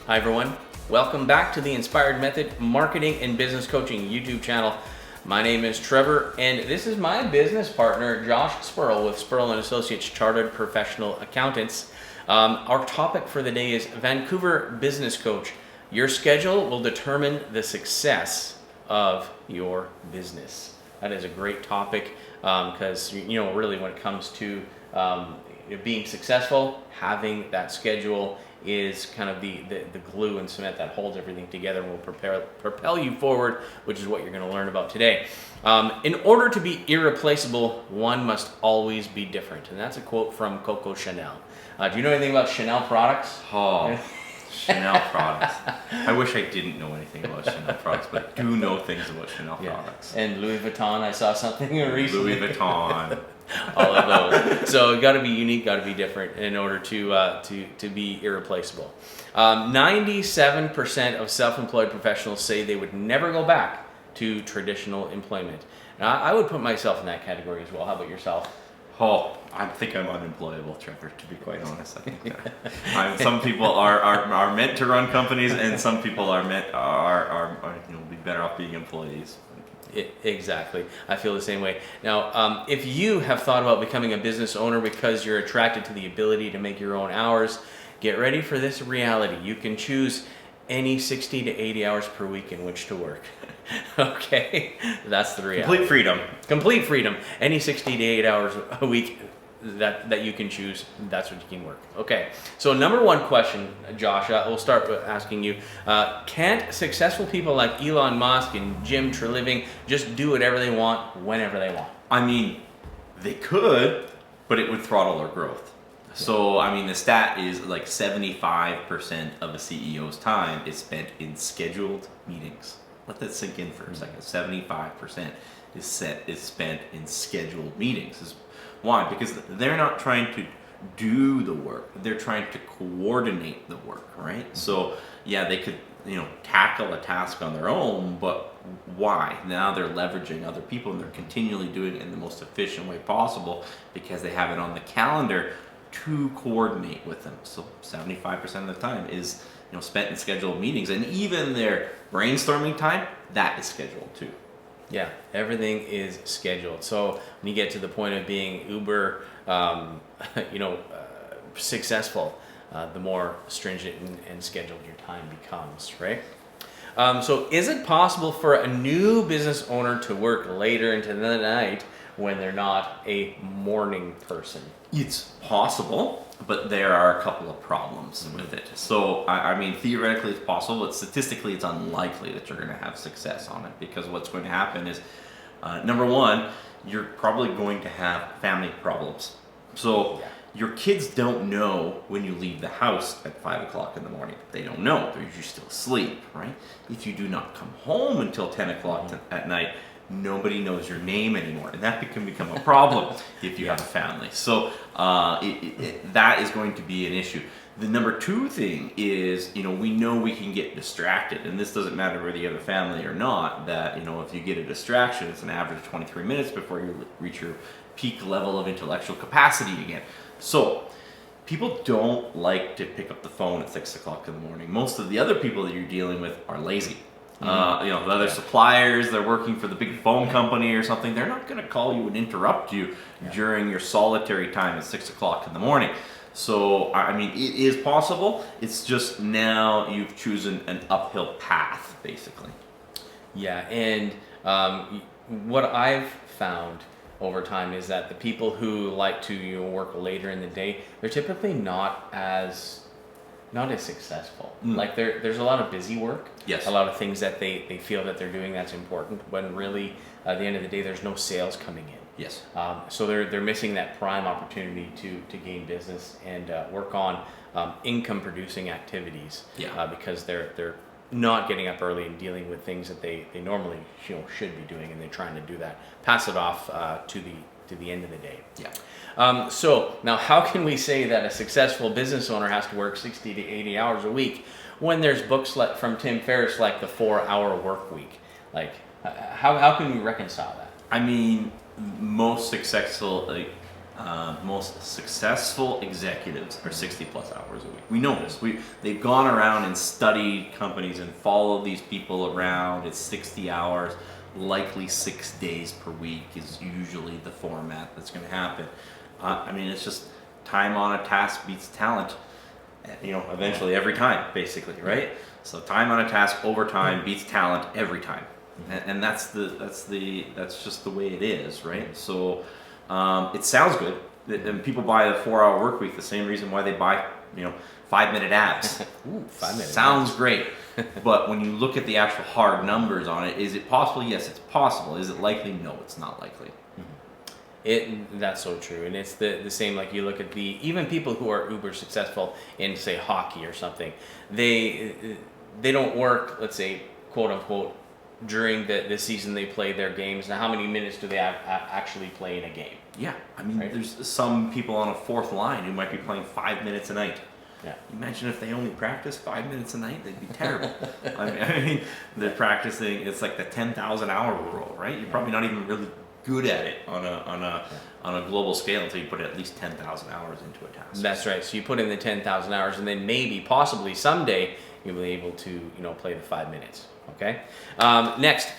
Hi everyone, welcome back to the Inspired Method Marketing and Business Coaching YouTube channel. My name is Trevor and this is my business partner Josh Spurl with Spurl & Associates Chartered Professional Accountants. Our topic for the day is Vancouver Business Coach. Your schedule will determine the success of your business. That is a great topic because really when it comes to being successful, having that schedule is kind of the glue and cement that holds everything together and will propel you forward, which is what you're going to learn about today. In order to be irreplaceable, one must always be different. And that's a quote from Coco Chanel. Do you know anything about Chanel products? Oh, Chanel products. I wish I didn't know anything about Chanel products, but I do know things about Chanel products. And Louis Vuitton, I saw something recently. Louis Vuitton. All of those. So got to be unique, got to be different in order to be irreplaceable. 97% of self-employed professionals say they would never go back to traditional employment. Now, I would put myself in that category as well. How about yourself? Oh, I think I'm unemployable, Trevor, to be quite honest. I think some people are meant to run companies, and some people are be better off being employees. Exactly. I feel the same way. Now, if you have thought about becoming a business owner because you're attracted to the ability to make your own hours, get ready for this reality. You can choose any 60 to 80 hours per week in which to work. Okay? That's the reality. Complete freedom. Complete freedom. Any 60 to 80 hours a week that you can choose, that's what you can work. Okay, so number one question, Josh, we'll start with asking you, can't successful people like Elon Musk and Jim Treliving just do whatever they want, whenever they want? I mean, they could, but it would throttle their growth. Yeah. So, I mean, the stat is like 75% of a CEO's time is spent in scheduled meetings. Let that sink in for a second. 75% is spent in scheduled meetings. Why? Because they're not trying to do the work. They're trying to coordinate the work, right? So, yeah, they could, tackle a task on their own, but why? Now they're leveraging other people and they're continually doing it in the most efficient way possible because they have it on the calendar to coordinate with them. So 75% of the time is, spent in scheduled meetings, and even their brainstorming time, that is scheduled too. Yeah, everything is scheduled. So when you get to the point of being uber, successful, the more stringent and scheduled your time becomes, right? So is it possible for a new business owner to work later into the night when they're not a morning person? It's possible, but there are a couple of problems with it. So, I mean, theoretically it's possible, but statistically it's unlikely that you're going to have success on it, because what's going to happen is, number one, you're probably going to have family problems. So, your kids don't know when you leave the house at 5 o'clock in the morning. They don't know. They're usually still asleep, right? If you do not come home until 10 o'clock at night, nobody knows your name anymore, and that can become a problem if you have a family. So that is going to be an issue. The number two thing is, we know we can get distracted, and this doesn't matter whether you have a family or not, that, if you get a distraction, it's an average of 23 minutes before you reach your peak level of intellectual capacity again. So people don't like to pick up the phone at 6 o'clock in the morning. Most of the other people that you're dealing with are lazy. The other suppliers, they're working for the big phone company or something, they're not going to call you and interrupt you during your solitary time at 6 o'clock in the morning. So, I mean, it is possible. It's just now you've chosen an uphill path, basically. Yeah, and what I've found over time is that the people who like to work later in the day, they're typically not as successful. Like there's a lot of busy work. Yes. A lot of things that they feel that they're doing that's important, when really at the end of the day there's no sales coming in. Yes. So they're missing that prime opportunity to gain business and work on income producing activities. Yeah. Because they're not getting up early and dealing with things that they normally should be doing, and they're trying to do that, pass it off to the end of the day. Yeah. So now, how can we say that a successful business owner has to work 60 to 80 hours a week when there's books from Tim Ferriss like the 4-Hour Work Week? Like, how can we reconcile that? I mean, most successful most successful executives are 60 plus hours a week. We know this. They've gone around and studied companies and followed these people around. It's 60 hours, likely 6 days per week is usually the format that's going to happen. I mean, it's just time on a task beats talent, eventually every time, basically, right? So time on a task over time beats talent every time. And that's just the way it is, right? So it sounds good, and people buy the 4-hour work week the same reason why they buy 5-minute abs. Ooh, 5 minutes sounds great, but when you look at the actual hard numbers on it, is it possible? Yes, it's possible. Is it likely? No, it's not likely. That's so true, and it's the same. Like you look at even people who are uber successful in, say, hockey or something, they don't work, let's say, quote unquote, during the season they play their games. Now, how many minutes do they actually play in a game? Yeah, I mean, right? There's some people on a fourth line who might be playing 5 minutes a night. Yeah. Imagine if they only practice 5 minutes a night, they'd be terrible. I mean, they're practicing, it's like the 10,000 hour rule, right? You're probably not even really good at it on a global scale until you put at least 10,000 hours into a task. That's right. So you put in the 10,000 hours, and then maybe, possibly someday, you'll be able to play the 5 minutes. Okay. Next,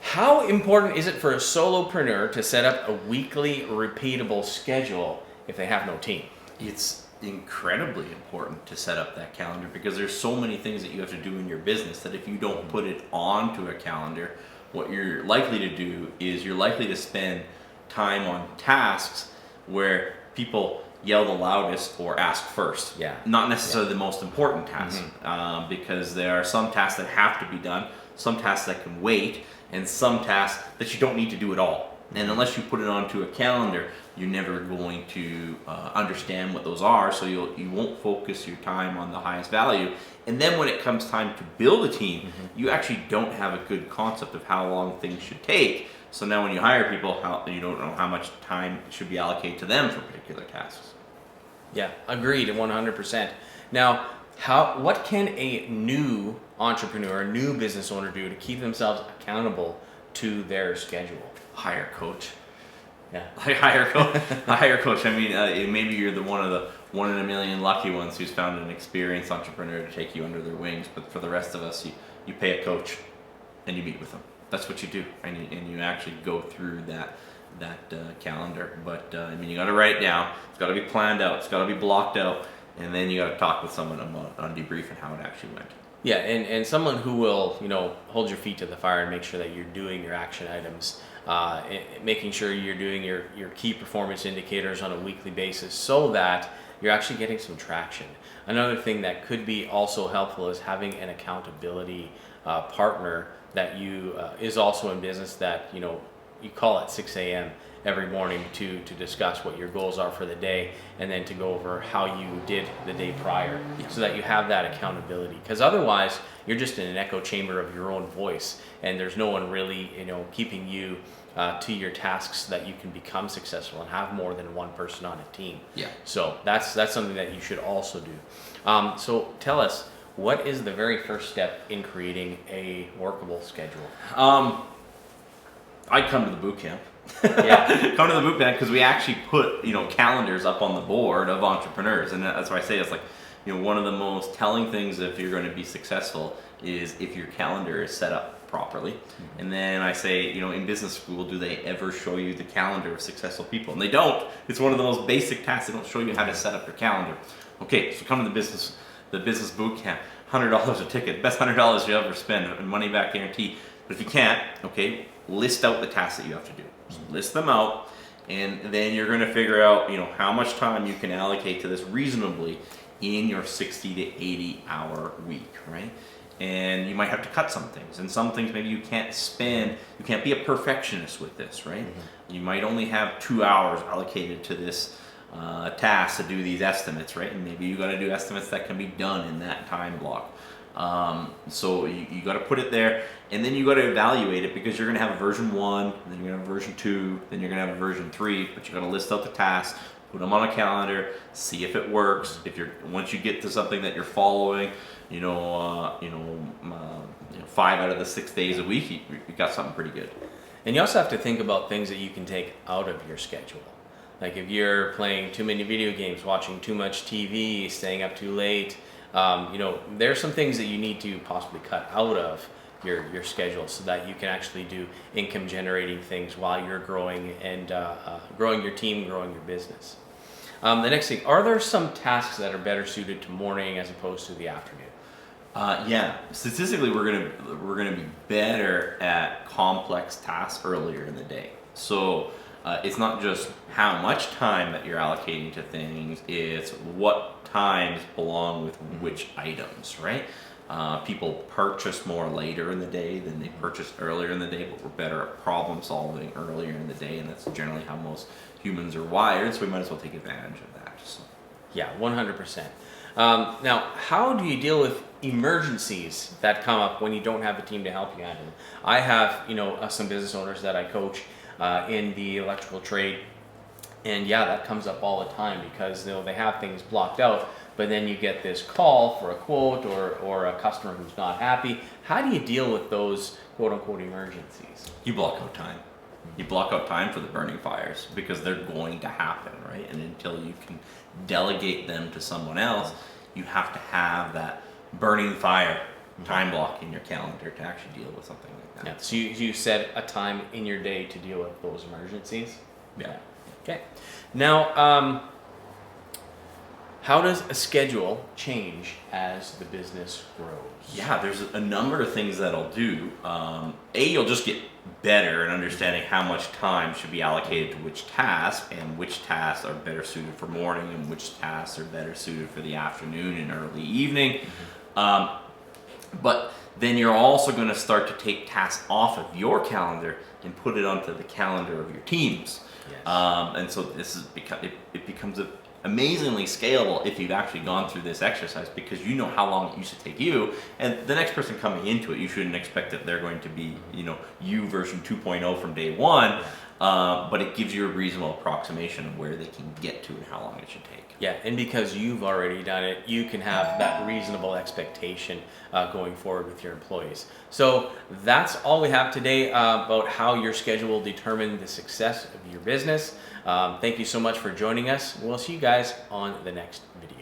how important is it for a solopreneur to set up a weekly repeatable schedule if they have no team? It's incredibly important to set up that calendar because there's so many things that you have to do in your business that if you don't put it onto a calendar, what you're likely to do is you're likely to spend time on tasks where people yell the loudest or ask first. Yeah. Not necessarily the most important task, because there are some tasks that have to be done, some tasks that can wait, and some tasks that you don't need to do at all. And unless you put it onto a calendar, you're never going to understand what those are, so you won't focus your time on the highest value. And then when it comes time to build a team, you actually don't have a good concept of how long things should take. So now when you hire people, you don't know how much time should be allocated to them for particular tasks. Yeah, agreed, 100%. Now, what can a new entrepreneur, a new business owner do to keep themselves accountable to their schedule? Hire a coach. Yeah. Hire a coach. I mean, maybe you're the one in a million lucky ones who's found an experienced entrepreneur to take you under their wings. But for the rest of us, you pay a coach and you meet with them. That's what you do, and you actually go through that calendar. But I mean, you got to write it down. It's got to be planned out. It's got to be blocked out, and then you got to talk with someone on debrief and how it actually went. Yeah, and someone who will, hold your feet to the fire and make sure that you're doing your action items, making sure you're doing your key performance indicators on a weekly basis so that you're actually getting some traction. Another thing that could be also helpful is having an accountability partner that is also in business that, you call at 6 a.m. every morning to discuss what your goals are for the day, and then to go over how you did the day prior, so that you have that accountability. Because otherwise, you're just in an echo chamber of your own voice, and there's no one really, keeping you to your tasks so that you can become successful and have more than one person on a team. Yeah. So that's something that you should also do. So tell us, what is the very first step in creating a workable schedule? I'd come to the boot camp. Yeah. Come to the boot camp because we actually put calendars up on the board of entrepreneurs, and that's why I say it's like one of the most telling things if you're going to be successful is if your calendar is set up properly. And then I say, in business school, do they ever show you the calendar of successful people? And they don't. It's one of the most basic tasks. They don't show you how to set up your calendar. Okay, so come to the business Bootcamp. $100 a ticket, best $100 you ever spend, and money back guarantee. But if you can't, okay, list out the tasks that you have to do. So list them out, and then you're going to figure out, how much time you can allocate to this reasonably in your 60 to 80 hour week, right? And you might have to cut some things, and some things maybe you can't be a perfectionist with this, right? You might only have 2 hours allocated to this task to do these estimates, right? And maybe you got to do estimates that can be done in that time block. So you got to put it there, and then you got to evaluate it, because you're going to have a version 1, then you're going to have a version 2, then you're going to have a version 3, but you got to list out the tasks, put them on a calendar, see if it works. Once you get to something that you're following, 5 out of the 6 days a week, you got something pretty good. And you also have to think about things that you can take out of your schedule. Like if you're playing too many video games, watching too much TV, staying up too late, there's some things that you need to possibly cut out of your schedule so that you can actually do income generating things while you're growing and growing your team, growing your business. The next thing, are there some tasks that are better suited to morning as opposed to the afternoon? Yeah, statistically, we're gonna be better at complex tasks earlier in the day. So it's not just how much time that you're allocating to things; it's what times belong with which items, right? People purchase more later in the day than they purchase earlier in the day, but we're better at problem solving earlier in the day, and that's generally how most humans are wired. So we might as well take advantage of that. So. Yeah, 100%. Now, how do you deal with emergencies that come up when you don't have a team to help you handle them? I have, some business owners that I coach in the electrical trade, and yeah, that comes up all the time because they have things blocked out, but then you get this call for a quote or a customer who's not happy. How do you deal with those quote unquote emergencies? You block out time. You block out time for the burning fires because they're going to happen, right? And until you can delegate them to someone else, you have to have that burning fire time block in your calendar to actually deal with something like that. Yeah. So you set a time in your day to deal with those emergencies? Yeah. Okay. Now, how does a schedule change as the business grows? Yeah, there's a number of things that'll do. You'll just get better at understanding how much time should be allocated to which task, and which tasks are better suited for morning, and which tasks are better suited for the afternoon and early evening. But then you're also going to start to take tasks off of your calendar and put it onto the calendar of your teams. Yes. And so this is it becomes amazingly scalable if you've actually gone through this exercise, because you know how long it used to take you, and the next person coming into it, you shouldn't expect that they're going to be you version 2.0 from day one. But it gives you a reasonable approximation of where they can get to and how long it should take. Yeah, and because you've already done it, you can have that reasonable expectation going forward with your employees. So that's all we have today about how your schedule will determine the success of your business. Thank you so much for joining us. We'll see you guys on the next video.